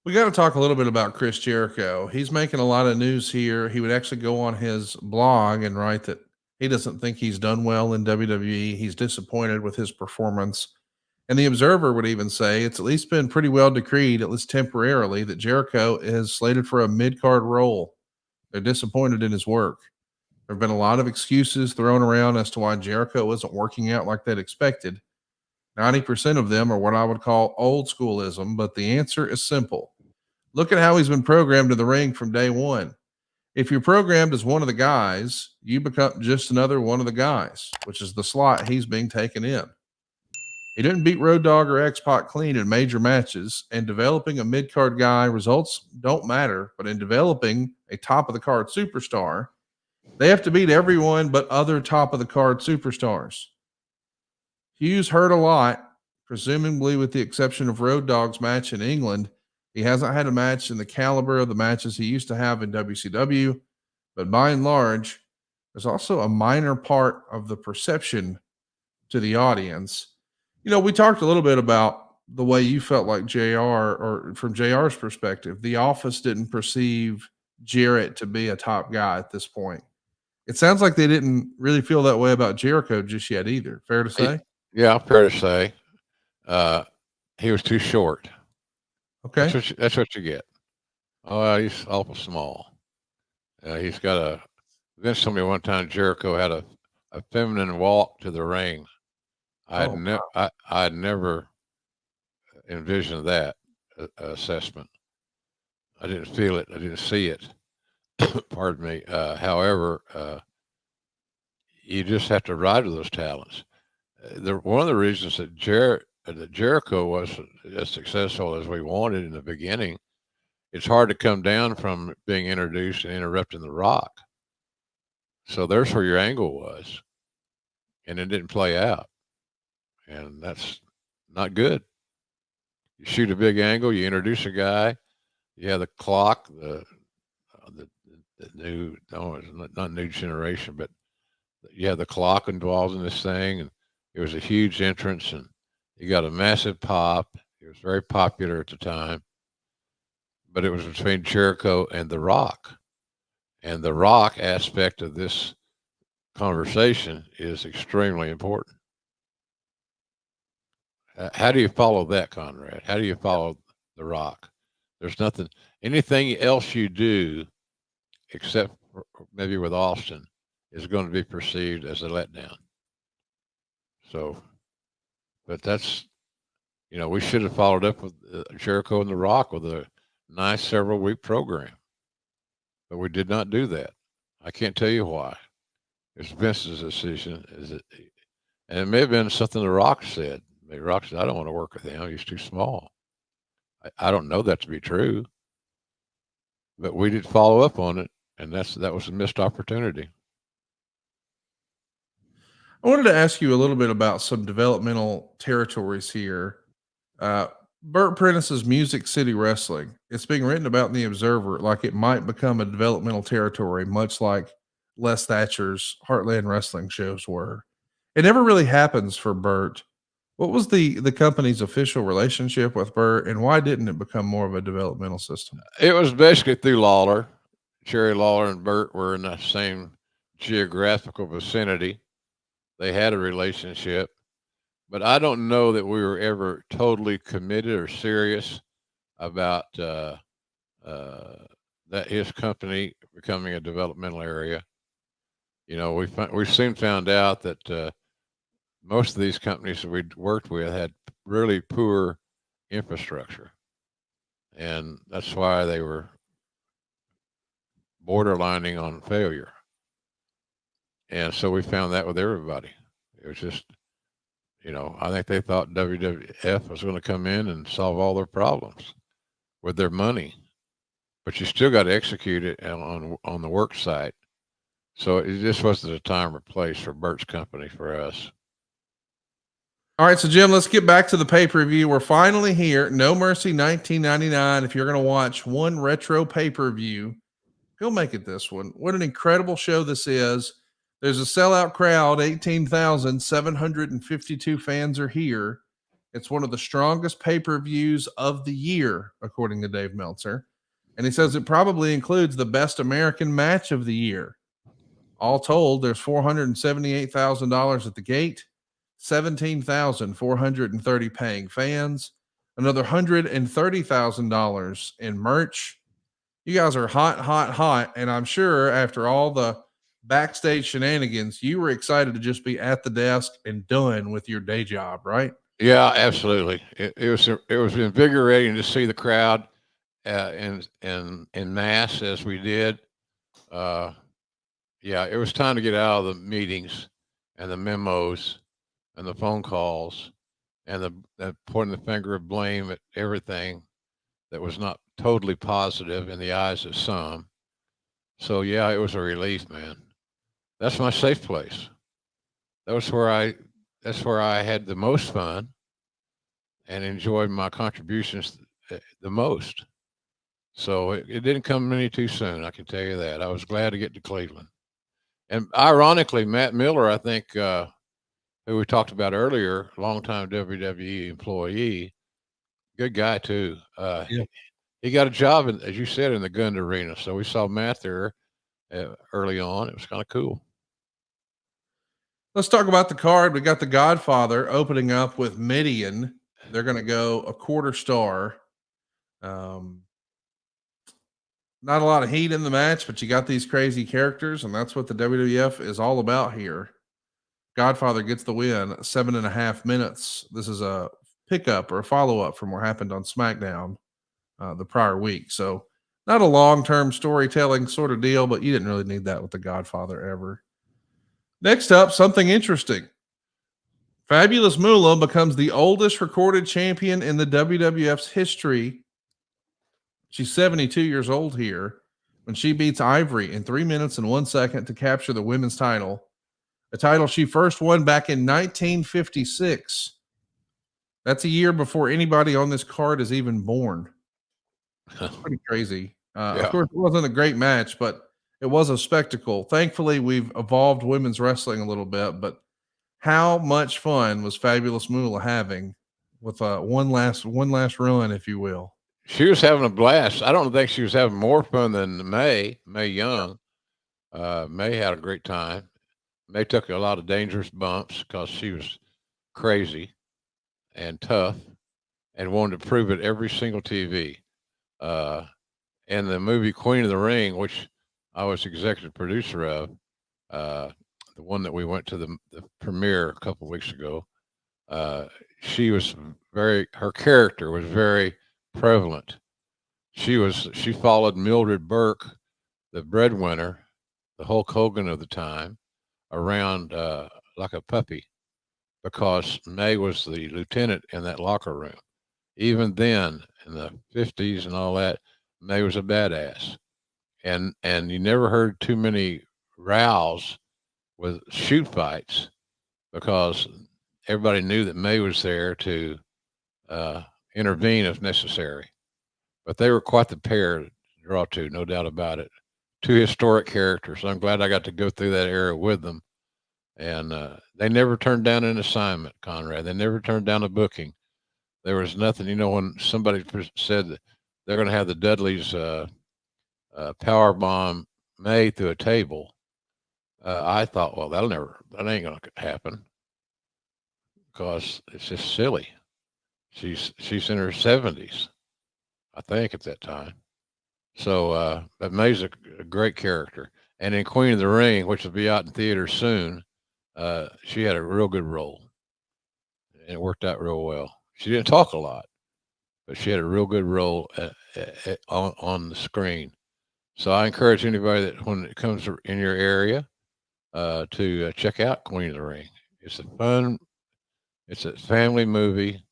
We got to talk a little bit about Chris Jericho. He's making a lot of news here. He would actually go on his blog and write that he doesn't think he's done well in WWE. He's disappointed with his performance. And the Observer would even say it's at least been pretty well decreed, at least temporarily, that Jericho is slated for a mid card role. They're disappointed in his work. There have been a lot of excuses thrown around as to why Jericho isn't working out like they'd expected. 90% of them are what I would call old schoolism, but the answer is simple. Look at how he's been programmed to the ring from day one. If you're programmed as one of the guys, you become just another one of the guys, which is the slot he's being taken in. He didn't beat Road Dogg or X Pac clean in major matches, and developing a mid card guy, results don't matter. But in developing a top of the card superstar, they have to beat everyone but other top of the card superstars. Hughes hurt a lot, presumably with the exception of Road Dogg's match in England. He hasn't had a match in the caliber of the matches he used to have in WCW, but by and large, there's also a minor part of the perception to the audience. We talked a little bit about the way you felt like JR, or from JR's perspective, the office didn't perceive Jarrett to be a top guy at this point. It sounds like they didn't really feel that way about Jericho just yet either. Fair to Y- say? Yeah, fair to say. Uh, he was too short. Okay. That's what you get. Oh, he's awful small. He's got a. Vince told me one time Jericho had a feminine walk to the ring. Oh, I had never envisioned that assessment. I didn't feel it. I didn't see it. Pardon me. However, you just have to ride with those talents. One of the reasons that Jericho was as successful as we wanted in the beginning, it's hard to come down from being introduced and interrupting the Rock. So there's where your angle was, and it didn't play out, and that's not good. You shoot a big angle, you introduce a guy, you have the clock, the new, no, it's not new generation, but you have the clock involved in this thing, and it was a huge entrance, and you got a massive pop. It was very popular at the time, but it was between Jericho and The Rock. And the Rock aspect of this conversation is extremely important. How do you follow that, Conrad? How do you follow The Rock? There's nothing, anything else you do, except maybe with Austin, is going to be perceived as a letdown. So, but that's, we should have followed up with Jericho and The Rock with a nice several week program, but we did not do that. I can't tell you why. It's Vince's decision. Is it? And it may have been something The Rock said. Maybe Rock said, "I don't want to work with him. He's too small." I don't know that to be true, but we did follow up on it, and that was a missed opportunity. I wanted to ask you a little bit about some developmental territories here. Uh, Burt Prentice's Music City Wrestling. It's being written about in the Observer like it might become a developmental territory, much like Les Thatcher's Heartland Wrestling shows were. It never really happens for Burt. What was the company's official relationship with Burt, and why didn't it become more of a developmental system? It was basically through Lawler. Jerry Lawler and Burt were in the same geographical vicinity. They had a relationship, but I don't know that we were ever totally committed or serious about uh, that his company becoming a developmental area. We soon found out that most of these companies that we'd worked with had really poor infrastructure, and that's why they were borderlining on failure. And so we found that with everybody. It was just, I think they thought WWF was going to come in and solve all their problems with their money, but you still got to execute it on the work site. So it just wasn't a time or place for Bert's company for us. All right, so Jim, let's get back to the pay per view. We're finally here. No Mercy 1999. If you're going to watch one retro pay per view, he'll make it this one. What an incredible show this is. There's a sellout crowd, 18,752 fans are here. It's one of the strongest pay-per-views of the year, according to Dave Meltzer. And he says it probably includes the best American match of the year. All told, there's $478,000 at the gate, 17,430 paying fans, another $130,000 in merch. You guys are hot, hot, hot. And I'm sure after all the backstage shenanigans, you were excited to just be at the desk and done with your day job, right? Yeah, absolutely. It was invigorating to see the crowd in mass as we did. Yeah, it was time to get out of the meetings and the memos and the phone calls and the pointing the finger of blame at everything that was not totally positive in the eyes of some. So yeah, it was a relief, man. That's my safe place. That was where I that's where I had the most fun and enjoyed my contributions the most. So it didn't come any too soon. I can tell you that. I was glad to get to Cleveland. And ironically, Matt Miller, I think, who we talked about earlier, longtime WWE employee, good guy too. Yeah. He got a job, as you said, in the gun arena. So we saw Matt there early on. It was kind of cool. Let's talk about the card. We got The Godfather opening up with Midian. They're going to go a quarter star. Not a lot of heat in the match, but you got these crazy characters, and that's what the WWF is all about here. Godfather gets the win, 7.5 minutes. This is a pickup or a follow-up from what happened on SmackDown the prior week. So not a long-term storytelling sort of deal, but you didn't really need that with the Godfather ever. Next up, something interesting. Fabulous Moolah becomes the oldest recorded champion in the WWF's history. She's 72 years old here when she beats Ivory in 3 minutes and 1 second to capture the women's title, a title she first won back in 1956. That's a year before anybody on this card is even born. That's pretty crazy. Of course, it wasn't a great match, but it was a spectacle. Thankfully, we've evolved women's wrestling a little bit, but how much fun was Fabulous Moolah having with one last run, if you will? She was having a blast. I don't think she was having more fun than Mae Young. Mae had a great time. Mae took a lot of dangerous bumps because she was crazy and tough and wanted to prove it every single TV. And the movie Queen of the Ring, which I was executive producer of, the one that we went to the premiere a couple of weeks ago, her character was very prevalent. She followed Mildred Burke, the breadwinner, the Hulk Hogan of the time, around like a puppy, because Mae was the lieutenant in that locker room. Even then, in the 50s and all that, Mae was a badass, and you never heard too many rows with shoot fights because everybody knew that Mae was there to intervene if necessary. But they were quite the pair to draw to, no doubt about it. Two historic characters. I'm glad I got to go through that era with them. And they never turned down an assignment, Conrad. They never turned down a booking. There was nothing, when somebody said that they're going to have the Dudleys power bomb Mae through a table, I thought, well, that ain't going to happen because it's just silly. She's in her 70s, I think, at that time. So, but Mae's a great character. And in Queen of the Ring, which will be out in theaters soon, she had a real good role, and it worked out real well. She didn't talk a lot, but she had a real good role on the screen. So I encourage anybody that when it comes in your area to check out Queen of the Ring. It's a family movie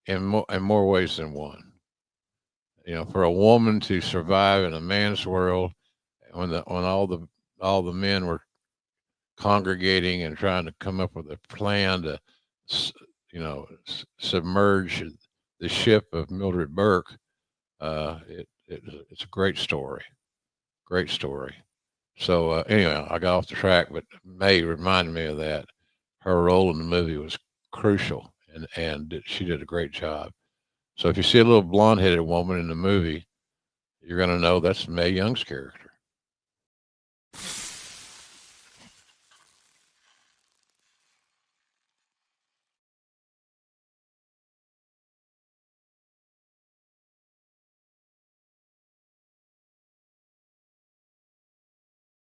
in more ways than one. For a woman to survive in a man's world, when all the men were congregating and trying to come up with a plan to, submerge the ship of Mildred Burke, it's a great story. Great story. So anyway, I got off the track, but Mae reminded me of that. Her role in the movie was crucial, and she did a great job. So if you see a little blonde-headed woman in the movie, you're going to know that's Mae Young's character.